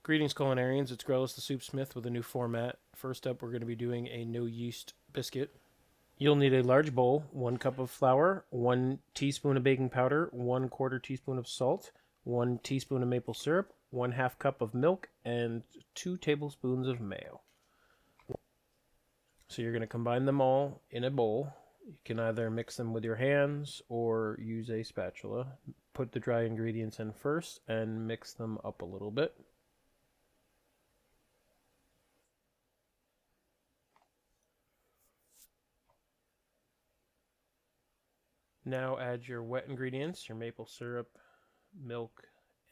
Greetings, culinarians. It's Grellis the Soup Smith with a new format. First up, we're going to be doing a no yeast biscuit. You'll need a large bowl, 1 cup of flour, 1 teaspoon of baking powder, 1/4 teaspoon of salt, 1 teaspoon of maple syrup, 1/2 cup of milk, and 2 tablespoons of mayo. So you're going to combine them all in a bowl. You can either mix them with your hands or use a spatula. Put the dry ingredients in first and mix them up a little bit. Now add your wet ingredients, your maple syrup, milk,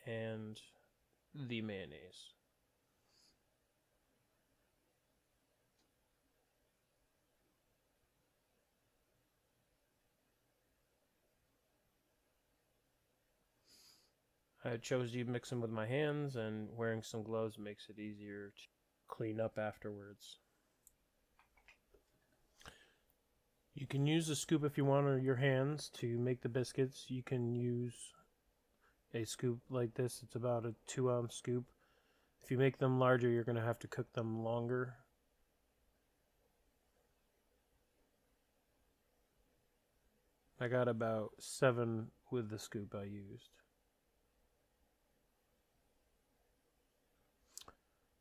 and the mayonnaise. I chose to mix them with my hands, and wearing some gloves makes it easier to clean up afterwards. You can use a scoop if you want, or your hands to make the biscuits. You can use a scoop like this. It's about a 2-ounce scoop. If you make them larger, you're going to have to cook them longer. I got about 7 with the scoop I used.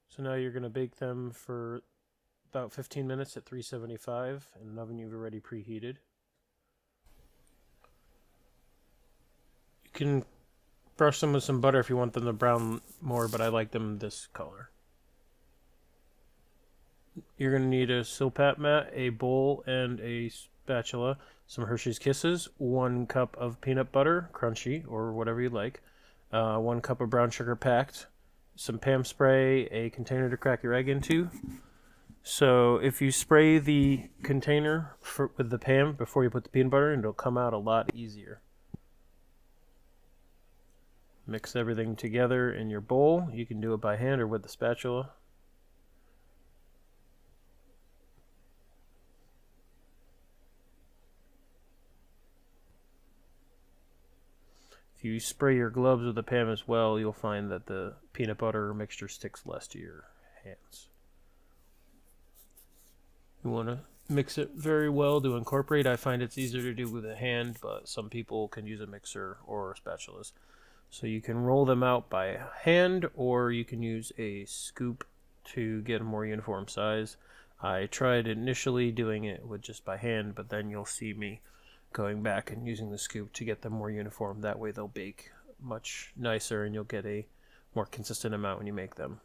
So now you're going to bake them for about 15 minutes at 375 in an oven you've already preheated. You can brush them with some butter if you want them to brown more, but I like them this color. You're going to need a Silpat mat, a bowl, and a spatula, some Hershey's Kisses, 1 cup of peanut butter, crunchy, or whatever you like, 1 cup of brown sugar packed, some Pam spray, a container to crack your egg into. So if you spray the container with the Pam before you put the peanut butter in, it'll come out a lot easier. Mix everything together in your bowl. You can do it by hand or with the spatula. If you spray your gloves with the Pam as well, you'll find that the peanut butter mixture sticks less to your hands. You want to mix it very well to incorporate. I find it's easier to do with a hand, but some people can use a mixer or spatulas. So you can roll them out by hand, or you can use a scoop to get a more uniform size. I tried initially doing it with just by hand, but then you'll see me going back and using the scoop to get them more uniform. That way they'll bake much nicer and you'll get a more consistent amount when you make them.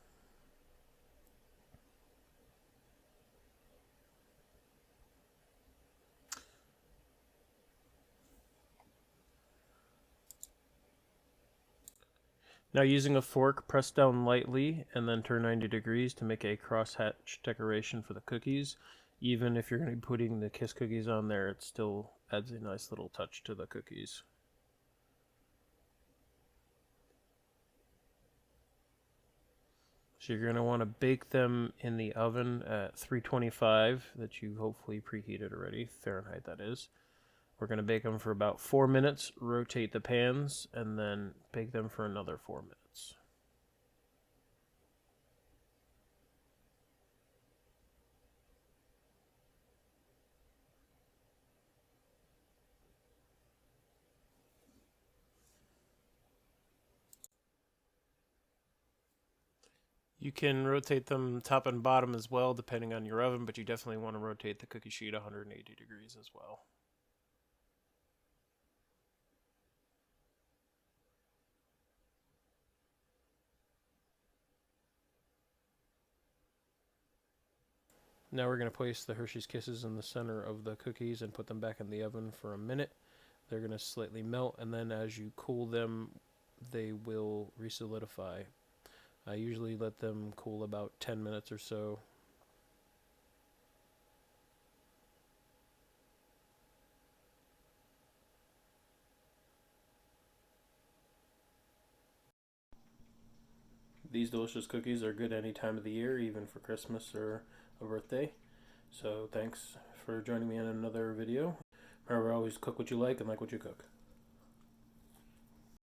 Now using a fork, press down lightly and then turn 90 degrees to make a crosshatch decoration for the cookies. Even if you're going to be putting the Kiss cookies on there, it still adds a nice little touch to the cookies. So you're going to want to bake them in the oven at 325 that you hopefully preheated already, Fahrenheit that is. We're going to bake them for about 4 minutes, rotate the pans, and then bake them for another 4 minutes. You can rotate them top and bottom as well, depending on your oven, but you definitely want to rotate the cookie sheet 180 degrees as well. Now we're going to place the Hershey's Kisses in the center of the cookies and put them back in the oven for a minute. They're going to slightly melt, and then as you cool them, they will resolidify. I usually let them cool about 10 minutes or so. These delicious cookies are good any time of the year, even for Christmas or a birthday. So thanks for joining me in another video. Remember, always cook what you like and like what you cook.